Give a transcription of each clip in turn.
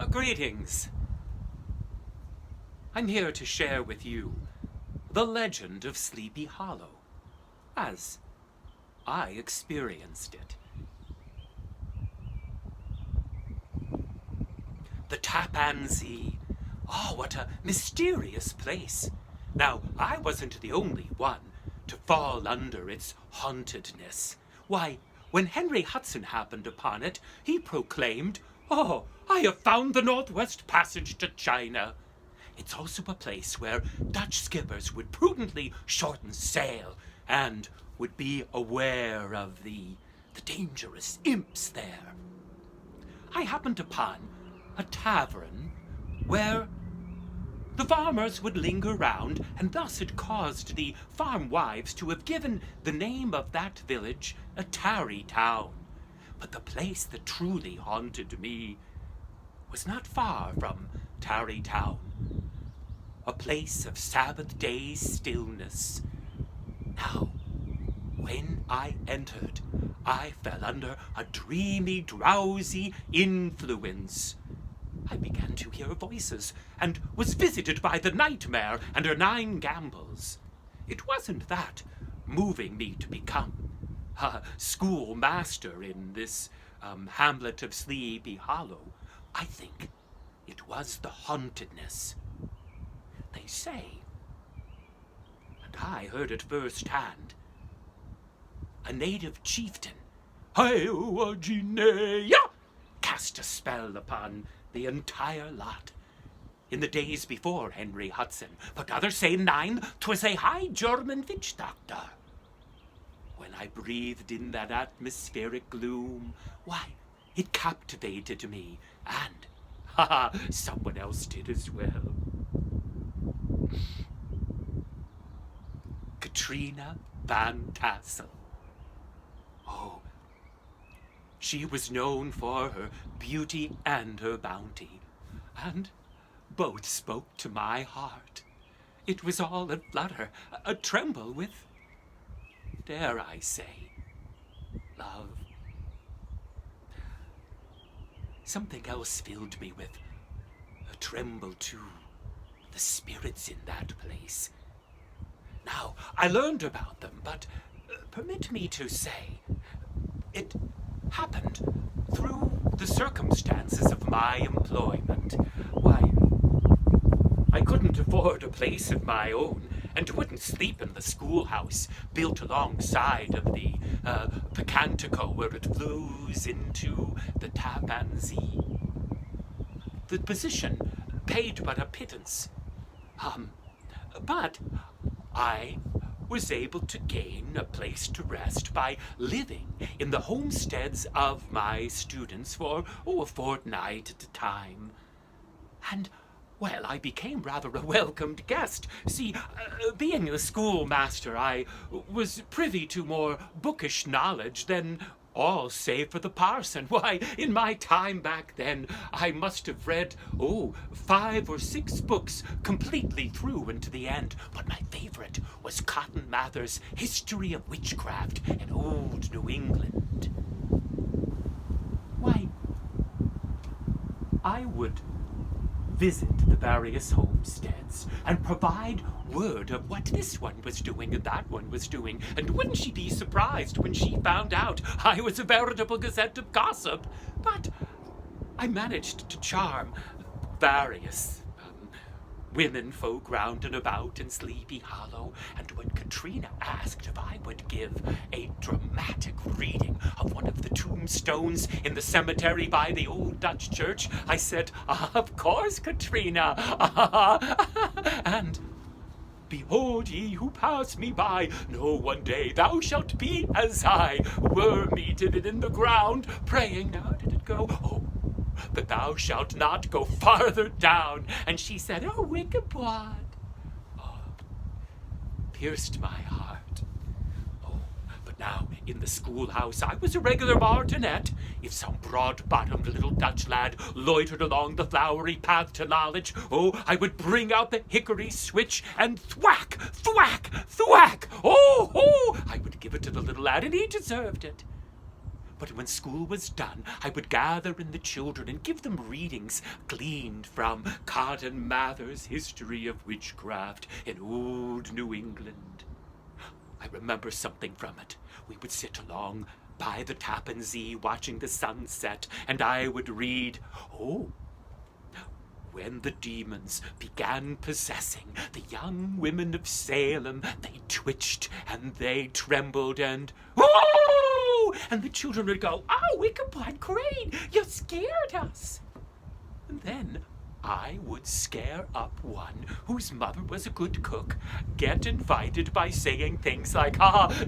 Greetings. I'm here to share with you the legend of Sleepy Hollow, as I experienced it. The Tappan Zee. Oh, what a mysterious place. Now, I wasn't the only one to fall under its hauntedness. Why, when Henry Hudson happened upon it, he proclaimed, "Oh, I have found the Northwest Passage to China." It's also a place where Dutch skippers would prudently shorten sail and would be aware of the dangerous imps there. I happened upon a tavern where the farmers would linger round, and thus it caused the farm wives to have given the name of that village a tarry town. But the place that truly haunted me was not far from Tarry Town, a place of Sabbath day stillness. Now, when I entered, I fell under a dreamy, drowsy influence. I began to hear voices, and was visited by the nightmare and her 9 gambols. It wasn't that moving me to become a schoolmaster in this hamlet of Sleepy Hollow. I think it was the hauntedness. They say, and I heard it firsthand, a native chieftain, Hiawatha, cast a spell upon the entire lot in the days before Henry Hudson, but others say 'twas a high German witch doctor. When I breathed in that atmospheric gloom, why, it captivated me, and someone else did as well. Katrina Van Tassel. Oh, she was known for her beauty and her bounty, and both spoke to my heart. It was all a flutter, a tremble with, dare I say, love. Something else filled me with a tremble too, the spirits in that place. Now, I learned about them, but permit me to say, it happened through the circumstances of my employment. Why, I couldn't afford a place of my own, and wouldn't sleep in the schoolhouse built alongside of the Picantico where it flows into the Tappan Zee. The position paid but a pittance, but I was able to gain a place to rest by living in the homesteads of my students for a fortnight at a time. And, well, I became rather a welcomed guest. See, being a schoolmaster, I was privy to more bookish knowledge than all save for the parson. Why, in my time back then, I must have read, 5 or 6 books completely through and to the end. But my favorite was Cotton Mather's History of Witchcraft in Old New England. Why, I would visit the various homesteads and provide word of what this one was doing and that one was doing. And wouldn't she be surprised when she found out I was a veritable gazette of gossip? But I managed to charm various women folk round and about in Sleepy Hollow, and when Katrina asked if I would give a dramatic reading of one of the tombstones in the cemetery by the old Dutch church, I said, "Of course, Katrina," and "Behold ye who pass me by, no one day thou shalt be as I, were meted in the ground, praying." Now did it go? "That thou shalt not go farther down." And she said, "Ichabod." Pierced my heart. But now, in the schoolhouse, I was a regular martinet. If some broad-bottomed little Dutch lad loitered along the flowery path to knowledge, I would bring out the hickory switch and thwack, thwack, thwack. I would give it to the little lad, and he deserved it. But when school was done, I would gather in the children and give them readings gleaned from Cotton Mather's History of Witchcraft in old New England. I remember something from it. We would sit along by the Tappan Zee watching the sunset, and I would read, when the demons began possessing the young women of Salem, they twitched and they trembled and, and the children would go, "Oh, Ichabod Crane, you scared us." And then I would scare up one whose mother was a good cook, get invited by saying things like,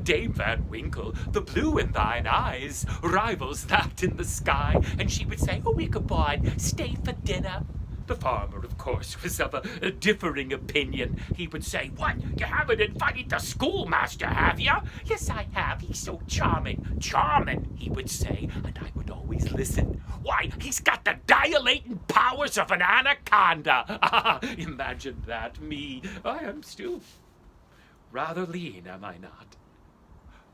Dame Van Winkle, the blue in thine eyes rivals that in the sky. And she would say, "Oh, Ichabod, stay for dinner." The farmer, of course, was of a differing opinion. He would say, "What, you haven't invited the schoolmaster, have you?" "Yes, I have. He's so charming." "Charming," he would say, and I would always listen. "Why, he's got the dilating powers of an anaconda." Imagine that, me. I am still rather lean, am I not?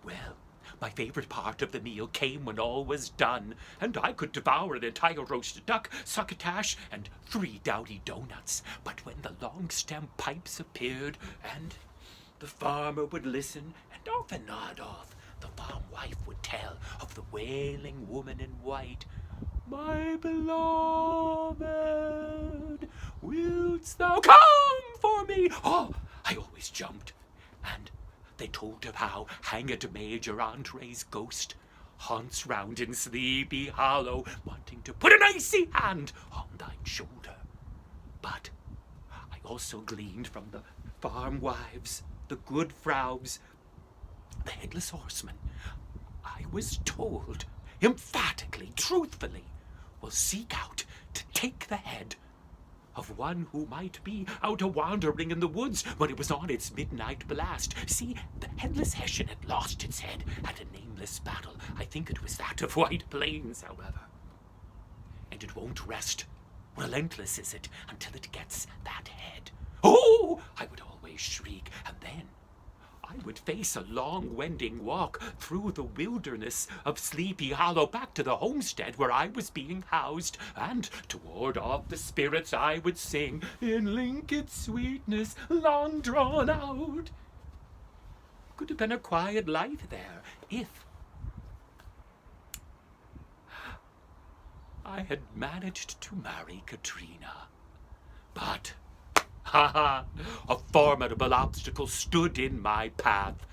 Well, my favorite part of the meal came when all was done, and I could devour an entire roasted duck, succotash, and 3 dowdy doughnuts. But when the long-stem pipes appeared, and the farmer would listen, and often nod off, the farm wife would tell of the wailing woman in white. "My beloved, wilt thou come for me?" I always jumped, and they told of how Hanged Major Andre's ghost haunts round in Sleepy Hollow, wanting to put an icy hand on thine shoulder. But I also gleaned from the farm wives, the good fraus, the headless horseman. I was told, emphatically, truthfully, will seek out to take the head of one who might be out a-wandering in the woods when it was on its midnight blast. See, the headless Hessian had lost its head at a nameless battle. I think it was that of White Plains, however. And it won't rest. Relentless is it until it gets that head. "Oh!" I would always shriek, and then I would face a long, wending walk through the wilderness of Sleepy Hollow back to the homestead where I was being housed, and to ward off the spirits I would sing, "In linked sweetness, long drawn out." Could have been a quiet life there if I had managed to marry Katrina. But a formidable obstacle stood in my path,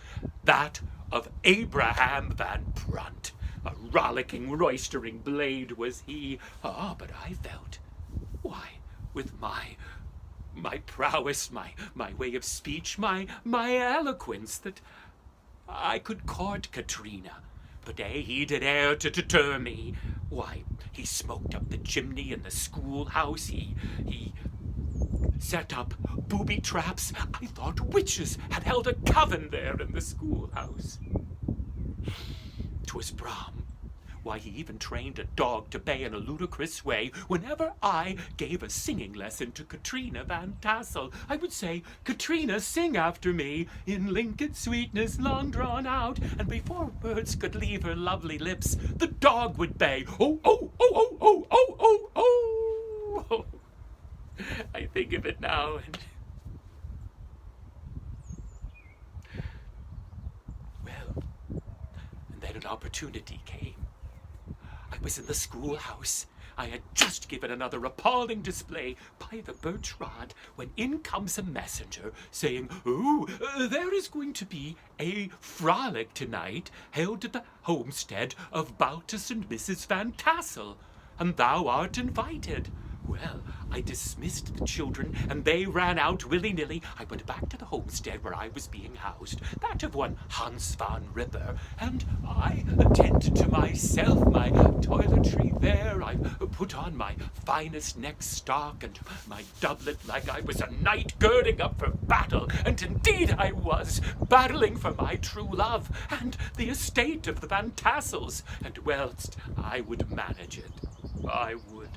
that of Abraham Van Brunt. A rollicking, roistering blade was he. But I felt, why, with my prowess, my way of speech, my eloquence, that I could court Katrina. But he did ere to deter me. Why, he smoked up the chimney in the schoolhouse. He set up booby traps. I thought witches had held a coven there in the schoolhouse. 'Twas Brom. Why, he even trained a dog to bay in a ludicrous way. Whenever I gave a singing lesson to Katrina Van Tassel, I would say, "Katrina, sing after me, in linked sweetness long drawn out," and before words could leave her lovely lips, the dog would bay, "Oh, oh, oh, oh, oh, oh, oh, oh." I think of it now, and well, and then an opportunity came. I was in the schoolhouse. I had just given another appalling display by the birch rod when in comes a messenger saying, "Oh, there is going to be a frolic tonight held at the homestead of Baltus and Mrs. Van Tassel, and thou art invited." Well, I dismissed the children, and they ran out willy-nilly. I went back to the homestead where I was being housed, that of one Hans van Ripper, and I attended to myself, my toiletry there. I put on my finest neck stock and my doublet like I was a knight girding up for battle, and indeed I was, battling for my true love and the estate of the Van Tassels, and whilst I would manage it, I would.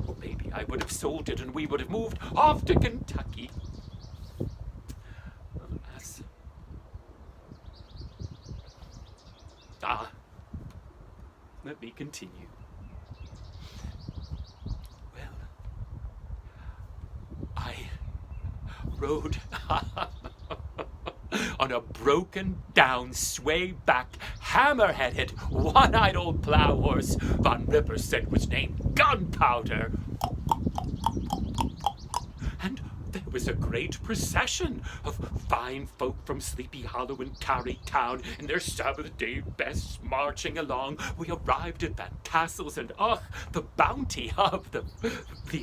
Or maybe I would have sold it and we would have moved off to Kentucky. Alas. let me continue. Well, I rode on a broken down, sway back, hammer-headed, one-eyed old plow horse Von Ripper said was named Gunpowder. And there was a great procession of fine folk from Sleepy Hollow and Carry Town in their Sabbath-day bests marching along. We arrived at Van Tassel's, and the bounty of the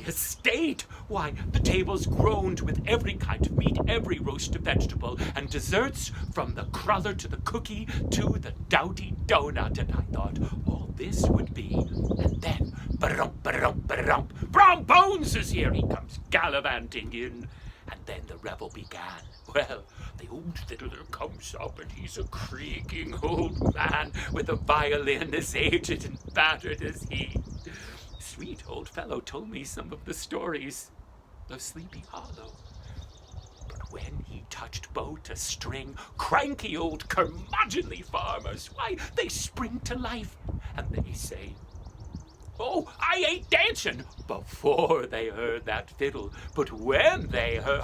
estate! Why, the tables groaned with every kind of meat, every roasted vegetable, and desserts from the cruller to the cookie to the doughty donut. And I thought all this would be, and then, Brom Bones is here! He comes gallivanting in. And then the revel began. Well, the old fiddler comes up, and he's a creaking old man with a violin as aged and battered as he. Sweet old fellow told me some of the stories of Sleepy Hollow. But when he touched bow to string, cranky old curmudgeonly farmers, why, they spring to life, and they say, "Oh, I ain't dancing," before they heard that fiddle. But when they heard,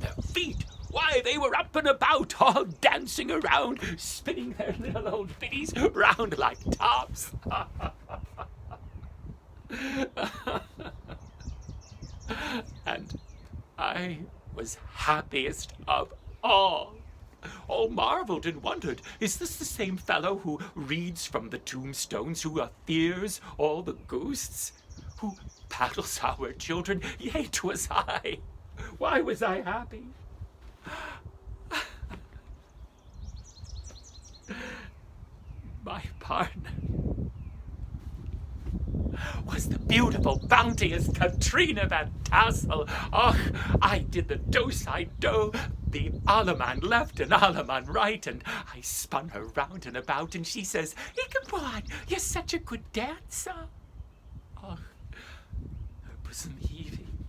their feet, why, they were up and about, all dancing around, spinning their little old biddies round like tops. And I was happiest of all. All marveled and wondered, is this the same fellow who reads from the tombstones, who fears all the ghosts, who paddles our children? Yea, 'twas I. Why was I happy? My partner was the beautiful, bounteous Katrina Van Tassel. I did the do-side-do, the Alleman left and Alleman right, and I spun her round and about, and she says, "Ichabod, you're such a good dancer." Her bosom heaving,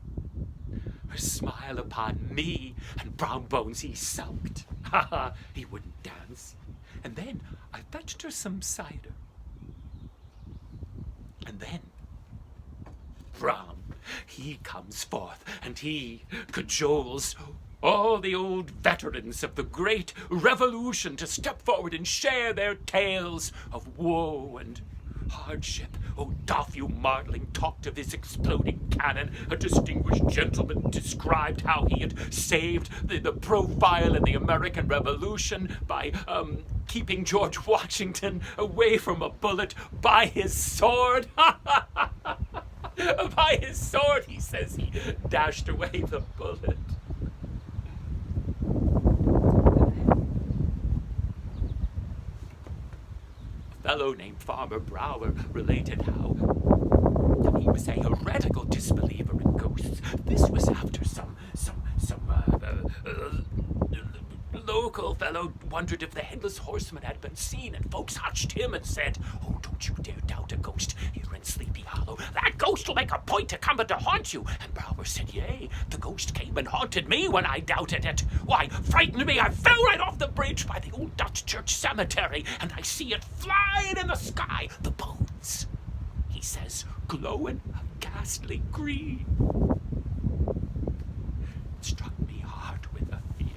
her smile upon me, and Brown Bones he sulked. He wouldn't dance. And then I fetched her some cider. And then Brom, he comes forth, and he cajoles all the old veterans of the great revolution to step forward and share their tales of woe and hardship. Oh, Doffue Martling talked of his exploding cannon. A distinguished gentleman described how he had saved the profile in the American Revolution by keeping George Washington away from a bullet by his sword. By his sword, he says, he dashed away the bullet. A fellow named Farmer Brower related how he was a heretical disbeliever in ghosts. This was after some local fellow wondered if the headless horseman had been seen, and folks hushed him and said, "Oh, don't you dare doubt a ghost here in Sleepy Hollow. That ghost will make a point to come and to haunt you." And Brower said, "Yea, the ghost came and haunted me when I doubted it. Why, frightened me, I fell right off the bridge by the old Dutch church cemetery, and I see it flying in the sky. The bones," he says, "glowing a ghastly green." It struck me hard with a fear.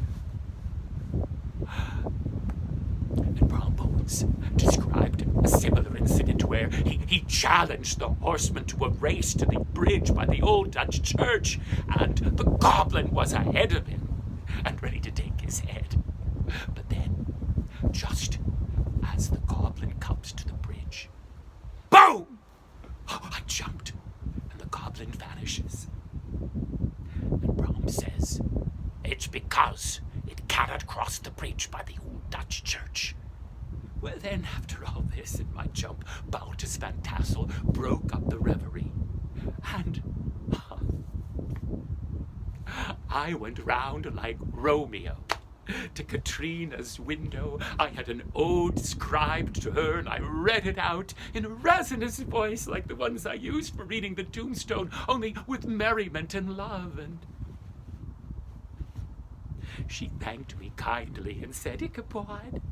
And Brown Bones described a similar incident where he challenged the horseman to a race to the bridge by the old Dutch church, and the goblin was ahead of him and ready to take his head. But then, just as the goblin comes to the bridge, boom! I jumped, and the goblin vanishes. And Brown says, "It's because it cannot cross the bridge by the old Dutch church." Well then, after all this, in my jump, Baltus Van Tassel broke up the reverie, and I went round like Romeo to Katrina's window. I had an ode scribed to her, and I read it out in a resinous voice like the ones I use for reading the tombstone, only with merriment and love. And she thanked me kindly and said, "Ichabod,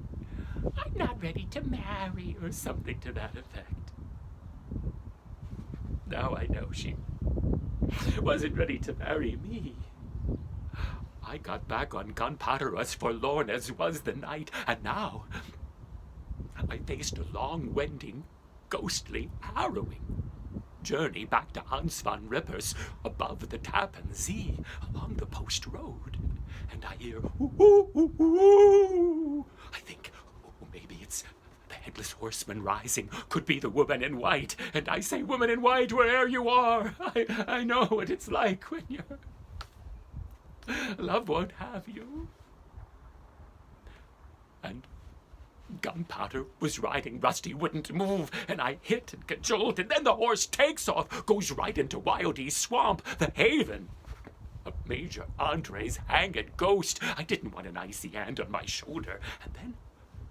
I'm not ready to marry, or something to that effect. Now I know she wasn't ready to marry me. I got back on gunpowder as forlorn as was the night, and now I faced a long, wending, ghostly, harrowing journey back to Hans van Rippers above the Tappan Zee along the post road. And I hear, ooh, ooh, ooh, ooh. I think, oh, maybe it's the headless horseman rising, could be the woman in white. And I say, woman in white, where'er you are, I know what it's like when your love won't have you. And Gunpowder was riding, Rusty wouldn't move, and I hit and cajoled, and then the horse takes off, goes right into Wildy's swamp, the haven of Major Andre's hanged ghost. I didn't want an icy hand on my shoulder, and then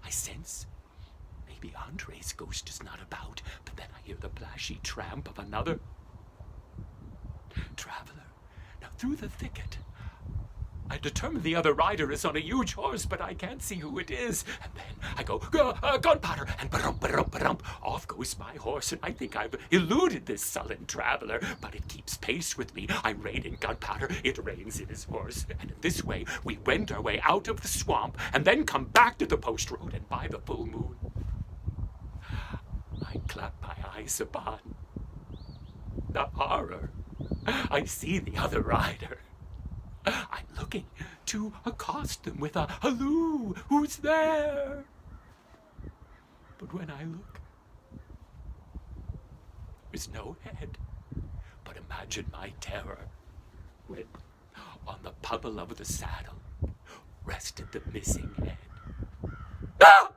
I sense maybe Andre's ghost is not about, but then I hear the plashy tramp of another traveler. Now through the thicket, I determine the other rider is on a huge horse, but I can't see who it is. And then I go, gunpowder, and ba-dum, ba-dum, ba-dum. Off goes my horse, and I think I've eluded this sullen traveler, but it keeps pace with me. I rein in Gunpowder, it reins in his horse, and in this way we wend our way out of the swamp, and then come back to the post road, and by the full moon, I clap my eyes upon the horror. I see the other rider. I'm looking to accost them with a halloo, who's there? But when I look, there's no head. But imagine my terror when on the pummel of the saddle rested the missing head. Ah!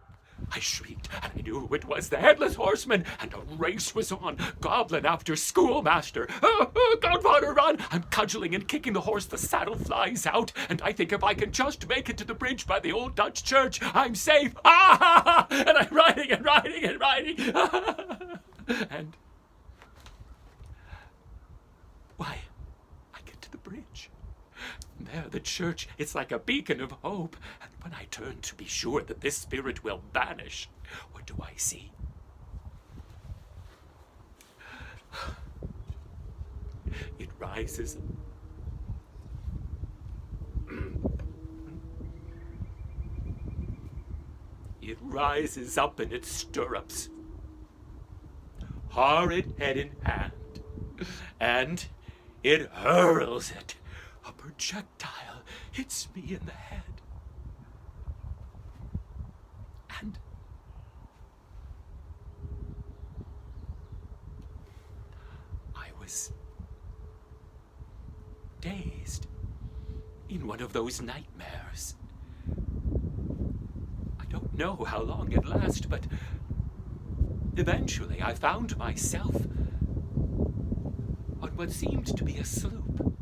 I shrieked, and I knew it was the headless horseman, and a race was on, goblin after schoolmaster. Gunpowder, run! I'm cudgeling and kicking the horse, the saddle flies out, and I think if I can just make it to the bridge by the old Dutch church, I'm safe. Ah! And I'm riding and riding and riding. And why, I get to the bridge. There, the church, it's like a beacon of hope. And when I turn to be sure that this spirit will vanish, what do I see? It rises. It rises up in its stirrups, horrid head in hand, and it hurls it. A projectile hits me in the head. And I was dazed in one of those nightmares. I don't know how long it lasted, but eventually I found myself on what seemed to be a sloop,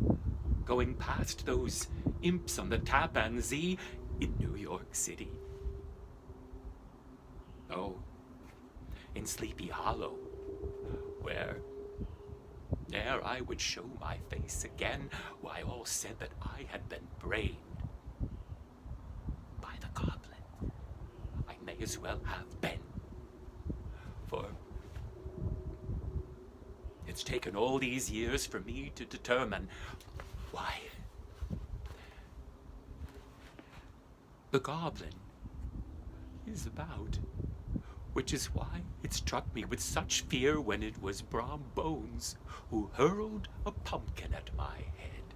going past those imps on the Tappan Zee in New York City. Oh, in Sleepy Hollow, where there I would show my face again, why all said that I had been brained by the goblin. I may as well have been, for it's taken all these years for me to determine why the goblin is about, which is why it struck me with such fear when it was Brom Bones who hurled a pumpkin at my head.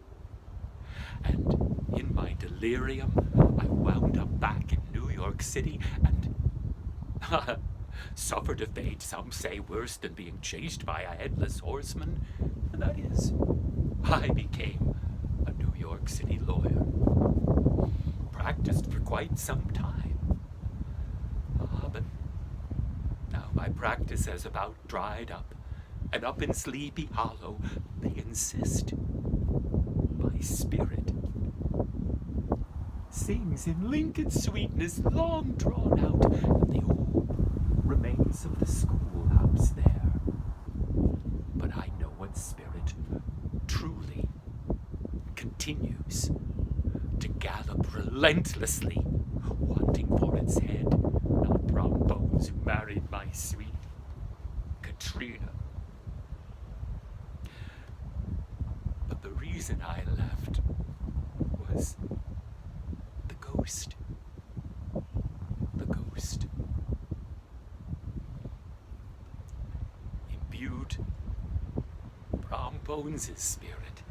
And in my delirium, I wound up back in New York City and suffered a fate some say worse than being chased by a headless horseman, and that is, I became a New York City lawyer. Practiced for quite some time. But now my practice has about dried up, and up in Sleepy Hollow they insist my spirit sings in Lincoln sweetness long drawn out at the old remains of the schoolhouse there. But I know what spirit truly continues to gallop relentlessly, wanting for its head, not married my sweet Katrina. But the reason I left was the ghost. The ghost. Imbued Brom Bones' spirit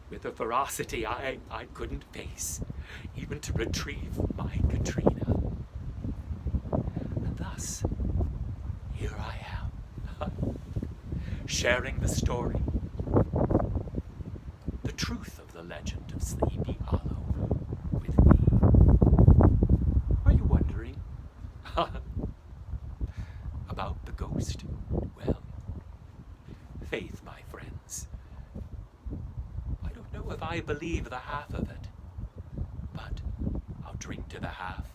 with a ferocity I couldn't face, even to retrieve my Katrina. And thus, here I am, sharing the story, the truth of the legend of Sleepy Hollow with thee. Are you wondering about the ghost? Well, faith, my friends. I don't know if I believe the half of it, but I'll drink to the half